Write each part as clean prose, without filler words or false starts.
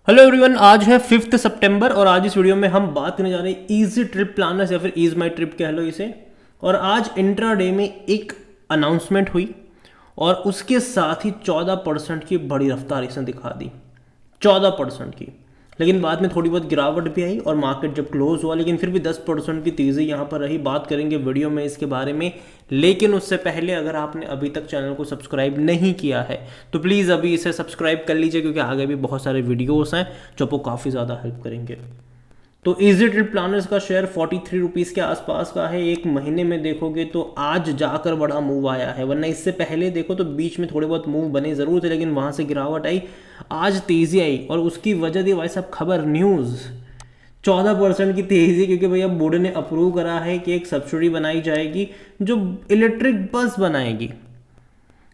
Hello everyone, आज है 5 सितंबर और आज इस वीडियो में हम बात करने जा रहे हैं इजी ट्रिप प्लानर्स या फिर ईज माई ट्रिप कह लो इसे। और आज इंट्राडे में एक अनाउंसमेंट हुई और उसके साथ ही 14% की बड़ी रफ्तार इसने दिखा दी, 14% की। लेकिन बाद में थोड़ी बहुत गिरावट भी आई और मार्केट जब क्लोज हुआ, लेकिन फिर भी 10% की तेज़ी यहाँ पर रही। बात करेंगे वीडियो में इसके बारे में, लेकिन उससे पहले अगर आपने अभी तक चैनल को सब्सक्राइब नहीं किया है तो प्लीज़ अभी इसे सब्सक्राइब कर लीजिए, क्योंकि आगे भी बहुत सारे वीडियोस हैं जो आपको काफ़ी ज़्यादा हेल्प करेंगे। तो इजी ट्रिप प्लानर्स का शेयर 43 रुपीज़ के आसपास का है। एक महीने में देखोगे तो आज जाकर बड़ा मूव आया है, वरना इससे पहले देखो तो बीच में थोड़े बहुत मूव बने ज़रूर थे, लेकिन वहाँ से गिरावट आई, आज तेज़ी आई। और उसकी वजह थी भाई साहब खबर, न्यूज़ 14% की तेज़ी, क्योंकि भैया बोर्ड ने अप्रूव करा है कि एक सब्सिडी बनाई जाएगी जो इलेक्ट्रिक बस बनाएगी,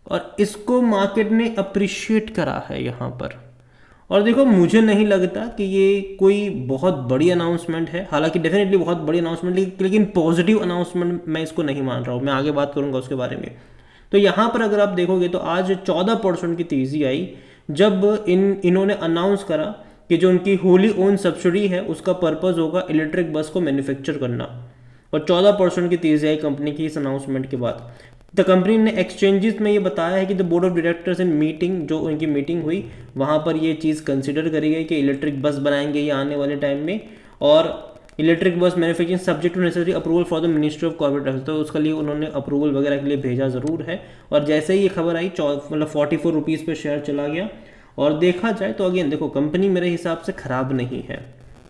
और इसको मार्केट ने अप्रिशिएट करा है यहाँ पर। और देखो, मुझे नहीं लगता कि ये कोई बहुत बड़ी अनाउंसमेंट है, हालांकि डेफिनेटली बहुत बड़ी अनाउंसमेंट, लेकिन पॉजिटिव अनाउंसमेंट मैं इसको नहीं मान रहा हूँ। मैं आगे बात करूँगा उसके बारे में। तो यहाँ पर अगर आप देखोगे तो आज 14% की तेज़ी आई जब इन्होंने अनाउंस करा कि जो उनकी होली ओन सब्सिडी है उसका पर्पज़ होगा इलेक्ट्रिक बस को मैन्युफैक्चर करना। और 14% की तेज़ी आई कंपनी की इस अनाउंसमेंट के बाद। द कंपनी ने एक्सचेंजेस में ये बताया है कि the board of directors in meeting, जो उनकी मीटिंग हुई वहाँ पर ये चीज़ कंसिडर करी गई कि इलेक्ट्रिक बस बनाएंगे ये आने वाले टाइम में, और electric bus manufacturing subject to necessary approval for the ministry of corporate affairs. तो उसके लिए उन्होंने अप्रूवल वगैरह के लिए भेजा ज़रूर है। और जैसे ही ये खबर आई, मतलब 44 रुपीज़ पे शेयर चला गया। और देखा जाए तो अगेन देखो, कंपनी मेरे हिसाब से ख़राब नहीं है,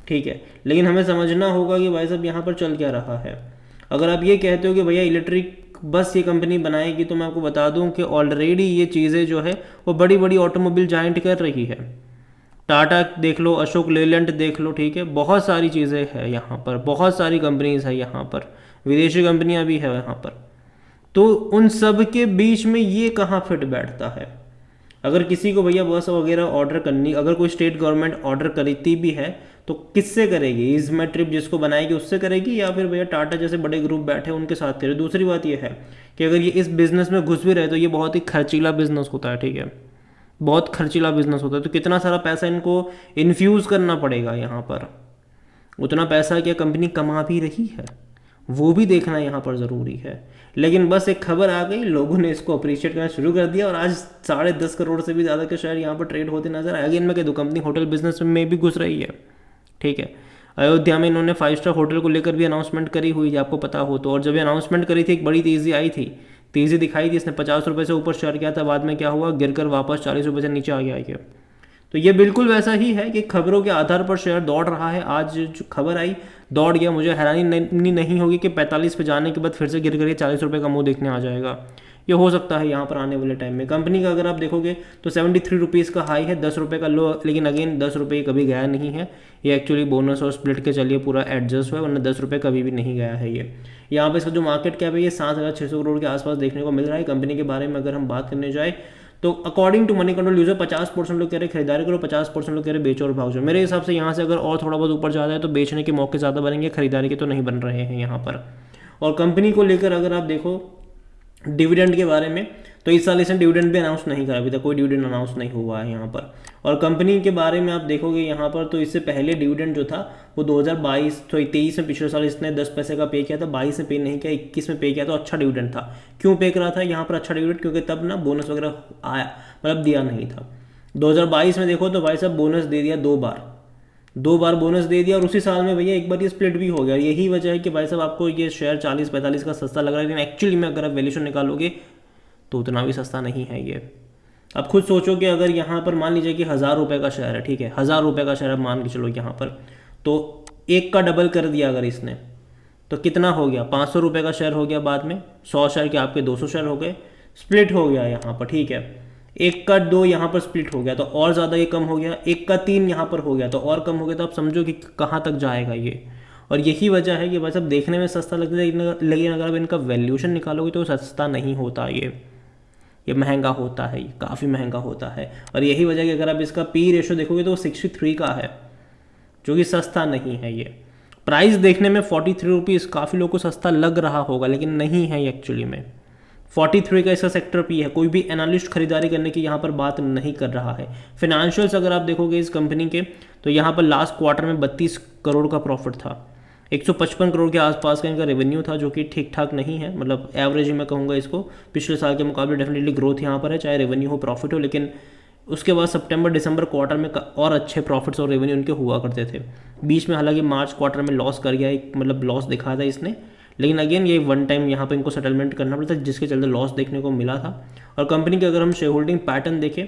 ठीक है, लेकिन हमें समझना होगा कि भाई साहब यहाँ पर चल क्या रहा है। अगर आप ये कहते हो कि भैया इलेक्ट्रिक बस ये कंपनी बनाएगी, तो मैं आपको बता दूं कि ऑलरेडी ये चीज़ें जो है वो बड़ी बड़ी ऑटोमोबाइल जायंट कर रही है। टाटा देख लो, अशोक लेलैंड देख लो, ठीक है, बहुत सारी चीज़ें हैं यहाँ पर, बहुत सारी कंपनीज है यहाँ पर, विदेशी कंपनियाँ भी है यहाँ पर। तो उन सब के बीच में ये कहाँ फिट बैठता है। अगर किसी को भैया बस वगैरह ऑर्डर करनी, अगर कोई स्टेट गवर्नमेंट ऑर्डर करती भी है तो किससे करेगी? इज माई ट्रिप जिसको बनाएगी उससे करेगी, या फिर भैया टाटा जैसे बड़े ग्रुप बैठे उनके साथ करे? दूसरी बात यह है कि अगर ये इस बिज़नेस में घुस भी रहे तो ये बहुत ही खर्चीला बिजनेस होता है, ठीक है, बहुत खर्चीला बिजनेस होता है। तो कितना सारा पैसा इनको इन्फ्यूज़ करना पड़ेगा यहाँ पर। उतना पैसा क्या कंपनी कमा भी रही है, वो भी देखना यहाँ पर ज़रूरी है। लेकिन बस एक खबर आ गई, लोगों ने इसको अप्रिशिएट करना शुरू कर दिया, और आज 10.5 करोड़ से भी ज़्यादा के शेयर यहाँ पर ट्रेड होते नजर आए। अगेन मैं कह दूँ, कंपनी होटल बिजनेस में भी घुस रही है, ठीक है। अयोध्या में इन्होंने 5 स्टार होटल को लेकर भी अनाउंसमेंट करी हुई है, आपको पता हो तो। और जब ये अनाउंसमेंट करी थी एक बड़ी तेज़ी आई थी, तेज़ी दिखाई थी, इसने 50 रुपये से ऊपर शेयर किया था, बाद में क्या हुआ, गिरकर वापस 40 रुपये से नीचे आ गया ये। तो ये बिल्कुल वैसा ही है कि खबरों के आधार पर शेयर दौड़ रहा है। आज जो खबर आई दौड़ गया, मुझे हैरानी नहीं होगी कि 45 पे जाने के बाद फिर से गिर करके 40 रुपये का मुंह देखने आ जाएगा। ये हो सकता है यहाँ पर आने वाले टाइम में। कंपनी का अगर आप देखोगे तो 73 रुपीज़ का हाई है, 10 रुपये का लो, लेकिन अगेन 10 रुपये कभी गया नहीं है। ये एक्चुअली बोनस और स्प्लिट के चलिए पूरा एडजस्ट हुआ है, वरना 10 रुपये कभी भी नहीं गया है ये। यहाँ पर इसका जो मार्केट कैप है ये 7,600 करोड़ के आसपास देखने को मिल रहा है। कंपनी के बारे में अगर हम बात करने जाए तो according to Moneycontrol user 50% लोग कह रहे खरीदारी करो, 50% लोग कह रहे बेचो और भाग जाओ। मेरे हिसाब से यहाँ से अगर और थोड़ा बहुत ऊपर जाता है तो बेचने के मौके ज़्यादा बनेंगे, खरीदारी के तो नहीं बन रहे हैं यहाँ पर। और कंपनी को लेकर अगर आप देखो डिविडेंड के बारे में, तो इस साल इसने डिविडेंड भी अनाउंस नहीं करा, अभी तक कोई डिविडेंड अनाउंस नहीं हुआ है यहाँ पर। और कंपनी के बारे में आप देखोगे यहाँ पर तो इससे पहले डिविडेंड जो था वो 2022 तो 23 में, पिछले साल इसने 10 पैसे का पे किया था, 22 में पे नहीं किया, 21 में पे किया, तो अच्छा डिविडेंड था। क्यों पे करा था यहाँ पर अच्छा डिविडेंड? क्योंकि तब ना बोनस वगैरह आया, मतलब दिया नहीं था। 2022 में देखो तो भाई साहब बोनस दे दिया, 2 बार बोनस दे दिया, और उसी साल में भैया एक बार ये स्प्लिट भी हो गया। यही वजह है कि भाई साहब आपको ये शेयर 40-45 का सस्ता लग रहा है, लेकिन एक्चुअली में अगर आप वैल्यूशन निकालोगे तो उतना भी सस्ता नहीं है ये। अब खुद सोचो कि अगर यहाँ पर मान लीजिए कि 1,000 रुपये का शेयर है, ठीक है, 1,000 रुपये का शेयर आप मान के चलो यहाँ पर, तो एक का डबल कर दिया अगर इसने, तो कितना हो गया? 500 रुपये का शेयर हो गया, बाद में 100 शेयर के आपके 200 शेयर हो गए, स्प्लिट हो गया यहाँ पर, ठीक है। 1 का 2 यहाँ पर स्प्लिट हो गया तो और ज़्यादा ये कम हो गया, 1 का 3 यहाँ पर हो गया तो और कम हो गया। तो आप समझो कि कहाँ तक जाएगा ये। और यही वजह है कि भाई साहब देखने में सस्ता लगता है, लेकिन अगर आप इनका वैल्यूशन निकालोगे तो सस्ता नहीं होता ये महंगा होता है, ये काफ़ी महंगा होता है। और यही वजह है कि अगर आप इसका पी रेशो देखोगे तो 63 का है, जो कि सस्ता नहीं है ये। प्राइस देखने में 43 रुपीज़ काफ़ी लोगों को सस्ता लग रहा होगा, लेकिन नहीं है ये एक्चुअली में। 43 का इसका सेक्टर पी है। कोई भी एनालिस्ट खरीदारी करने की यहाँ पर बात नहीं कर रहा है। फिनेंशियल्स अगर आप देखोगे इस कंपनी के, तो यहाँ पर लास्ट क्वार्टर में 32 करोड़ का प्रॉफिट था, 155 करोड़ के आसपास का इनका रेवेन्यू था, जो कि ठीक ठाक नहीं है, मतलब एवरेज मैं कहूँगा इसको। पिछले साल के मुकाबले डेफिनेटली ग्रोथ यहाँ पर है, चाहे रेवेन्यू हो प्रॉफिट हो, लेकिन उसके बाद सितंबर दिसंबर क्वार्टर में और अच्छे प्रॉफिट्स और रेवेन्यू इनके हुआ करते थे। बीच में हालांकि मार्च क्वार्टर में लॉस कर गया, एक मतलब लॉस दिखाया था इसने, लेकिन अगेन ये वन टाइम यहाँ पे इनको सेटलमेंट करना पड़ता है, जिसके चलते लॉस देखने को मिला था। और कंपनी के अगर हम शेयर होल्डिंग पैटर्न देखें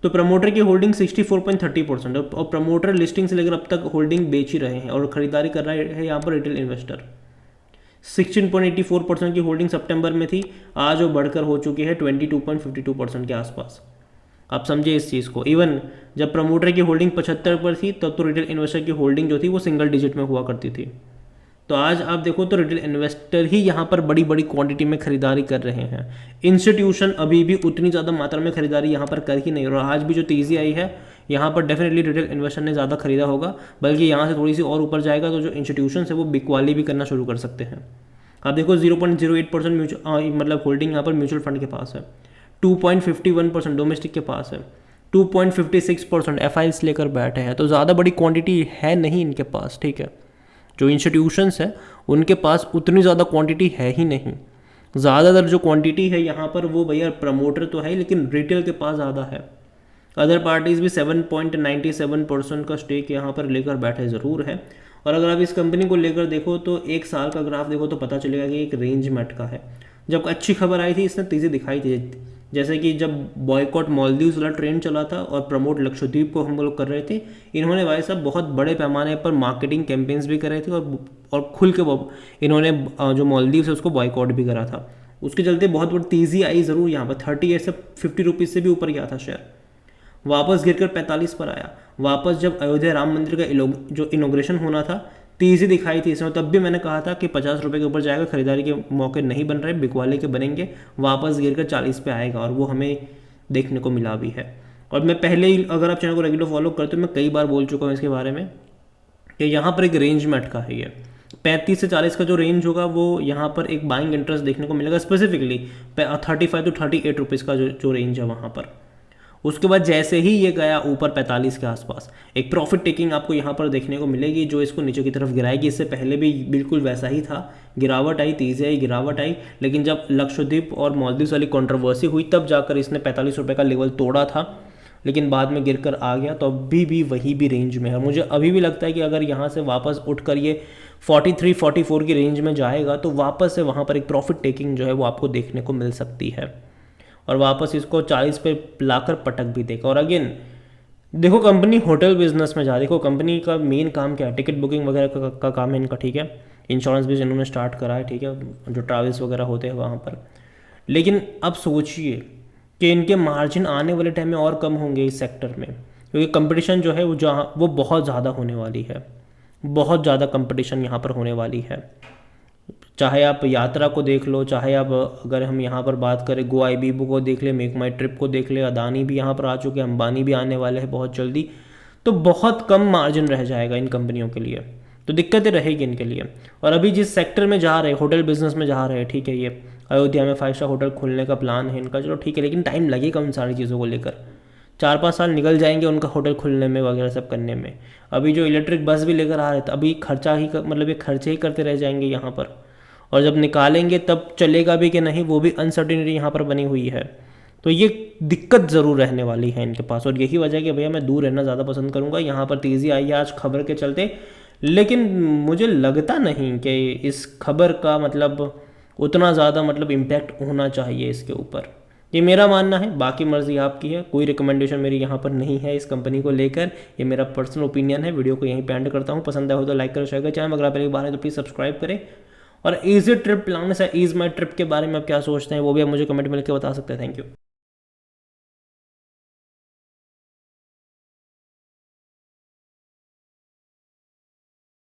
तो प्रमोटर की होल्डिंग 64.30% और प्रमोटर लिस्टिंग से लेकर अब तक होल्डिंग बेच ही रहे हैं और खरीदारी कर रहा है यहाँ पर रिटेल इन्वेस्टर। 16.84% की होल्डिंग सितंबर में थी, आज वो बढ़कर हो चुकी है 22.52% के आसपास। आप समझिए इस चीज़ को। इवन जब प्रमोटर की होल्डिंग 75 पर थी तब तो रिटेल इन्वेस्टर की होल्डिंग जो थी वो सिंगल डिजिट में हुआ करती थी। तो आज आप देखो तो रिटेल इन्वेस्टर ही यहाँ पर बड़ी बड़ी क्वांटिटी में खरीदारी कर रहे हैं। इंस्टीट्यूशन अभी भी उतनी ज़्यादा मात्रा में खरीदारी यहाँ पर कर ही नहीं, और आज भी जो तेज़ी आई है यहाँ पर डेफिनेटली रिटेल इन्वेस्टर ने ज़्यादा खरीदा होगा, बल्कि यहाँ से थोड़ी सी और ऊपर जाएगा तो जो इंस्टीट्यूशन है वो बिकवाली भी करना शुरू कर सकते हैं। आप देखो 0.08% म्यूचुअल मतलब होल्डिंग यहाँ पर म्यूचुअल फंड के पास है, 2.51% डोमेस्टिक के पास है, 2.56% एफआईएस लेकर बैठे हैं। तो ज़्यादा बड़ी क्वांटिटी है नहीं इनके पास, ठीक है। जो इंस्टीट्यूशंस है उनके पास उतनी ज़्यादा क्वांटिटी है ही नहीं। ज़्यादातर जो क्वांटिटी है यहाँ पर वो भैया प्रमोटर तो है, लेकिन रिटेल के पास ज़्यादा है। अदर पार्टीज़ भी 7.97% का स्टेक यहाँ पर लेकर बैठे ज़रूर है। और अगर आप इस कंपनी को लेकर देखो तो एक साल का ग्राफ देखो तो पता चलेगा कि एक रेंज में अटका है। जब अच्छी खबर आई थी इसने तेज़ी दिखाई थी, जैसे कि जब बॉयकॉट मालदीव्स वाला ट्रेंड चला था और प्रमोट लक्षद्वीप को हम लोग कर रहे थे, इन्होंने भाई साहब बहुत बड़े पैमाने पर मार्केटिंग कैंपेन्स भी करे थे और खुल के इन्होंने जो मालदीव्स है उसको बॉयकॉट भी करा था। उसके चलते बहुत बड़ी तेज़ी आई ज़रूर यहाँ पर, 38 से 50 रुपीज़ से भी ऊपर गया था शेयर, वापस गिरकर 45 पर आया। वापस जब अयोध्या राम मंदिर का जो इनोग्रेशन होना था तेज़ी दिखाई थी इसमें, तब भी मैंने कहा था कि 50 रुपये के ऊपर जाएगा, खरीदारी के मौके नहीं बन रहे, बिकवाले के बनेंगे, वापस गिरकर 40 पे आएगा, और वो हमें देखने को मिला भी है। और मैं पहले ही, अगर आप चैनल को रेगुलर फॉलो करते हो, मैं कई बार बोल चुका हूँ इसके बारे में कि यहाँ पर एक रेंज में अटका है ये 35 से 40 का जो रेंज होगा वो यहाँ पर एक बाइंग इंटरेस्ट देखने को मिलेगा, स्पेसिफिकली 35 to 38 रुपीज़ का जो रेंज है वहाँ पर। उसके बाद जैसे ही ये गया ऊपर 45 के आसपास, एक प्रॉफिट टेकिंग आपको यहाँ पर देखने को मिलेगी जो इसको नीचे की तरफ गिराएगी। इससे पहले भी बिल्कुल वैसा ही था, गिरावट आई, तेज़ी आई, गिरावट आई, लेकिन जब लक्षद्वीप और मालदीव्स वाली कंट्रोवर्सी हुई तब जाकर इसने 45 रुपये का लेवल तोड़ा था, लेकिन बाद में गिरकर आ गया। तो अभी भी वही भी रेंज में है। मुझे अभी भी लगता है कि अगर यहाँ से वापस उठकर ये 43-44 की रेंज में जाएगा तो वापस से वहाँ पर एक प्रॉफिट टेकिंग जो है वो आपको देखने को मिल सकती है, और वापस इसको 40 पे लाकर पटक भी देगा। और अगेन देखो कंपनी होटल बिजनेस में जा रही, देखो कंपनी का मेन काम क्या है, टिकट बुकिंग वगैरह का काम है इनका, ठीक है। इंश्योरेंस भी इन्होंने स्टार्ट करा है, ठीक है, जो ट्रैवल्स वगैरह होते हैं वहाँ पर। लेकिन अब सोचिए कि इनके मार्जिन आने वाले टाइम में और कम होंगे इस सेक्टर में, क्योंकि कंपटीशन जो है वो बहुत ज़्यादा होने वाली है, बहुत ज़्यादा कंपटीशन यहाँ पर होने वाली है। चाहे आप यात्रा को देख लो, चाहे आप अगर हम यहाँ पर बात करें गो आईबीबो को देख ले, मेक माई ट्रिप को देख ले, अदानी भी यहाँ पर आ चुके हैं, अंबानी भी आने वाले हैं बहुत जल्दी। तो बहुत कम मार्जिन रह जाएगा इन कंपनियों के लिए, तो दिक्कतें रहेगी इनके लिए। और अभी जिस सेक्टर में जा रहे हैं, होटल बिजनेस में जा रहे हैं, ठीक है, ये अयोध्या में 5 स्टार होटल खोलने का प्लान है इनका, चलो ठीक है, लेकिन टाइम लगेगा उन सारी चीज़ों को लेकर, 4-5 साल निकल जाएंगे उनका होटल खुलने में वगैरह सब करने में। अभी जो इलेक्ट्रिक बस भी लेकर आ रहे थे, अभी खर्चा ही मतलब ये खर्चे ही करते रह जाएंगे यहाँ पर, और जब निकालेंगे तब चलेगा भी कि नहीं, वो भी अनसर्टिनिटी यहाँ पर बनी हुई है। तो ये दिक्कत ज़रूर रहने वाली है इनके पास, और यही वजह है कि भैया मैं दूर रहना ज़्यादा पसंद करूँगा। यहाँ पर तेज़ी आई है आज खबर के चलते, लेकिन मुझे लगता नहीं कि इस खबर का मतलब उतना ज़्यादा मतलब इम्पैक्ट होना चाहिए इसके ऊपर, ये मेरा मानना है। बाकी मर्जी आपकी है, कोई रिकमेंडेशन मेरी यहाँ पर नहीं है इस कंपनी को लेकर, ये मेरा पर्सनल ओपिनियन है। वीडियो को यहीं पे एंड करता हूँ, पसंद आया हो तो लाइक करो, शेयर करें, चैनल अगर आप पहली बार है तो प्लीज़ सब्सक्राइब करें। और ईजी ट्रिप प्लान से ईज माई ट्रिप के बारे में आप क्या सोचते हैं वो भी आप मुझे कमेंट में लिख के बता सकते हैं। Thank you.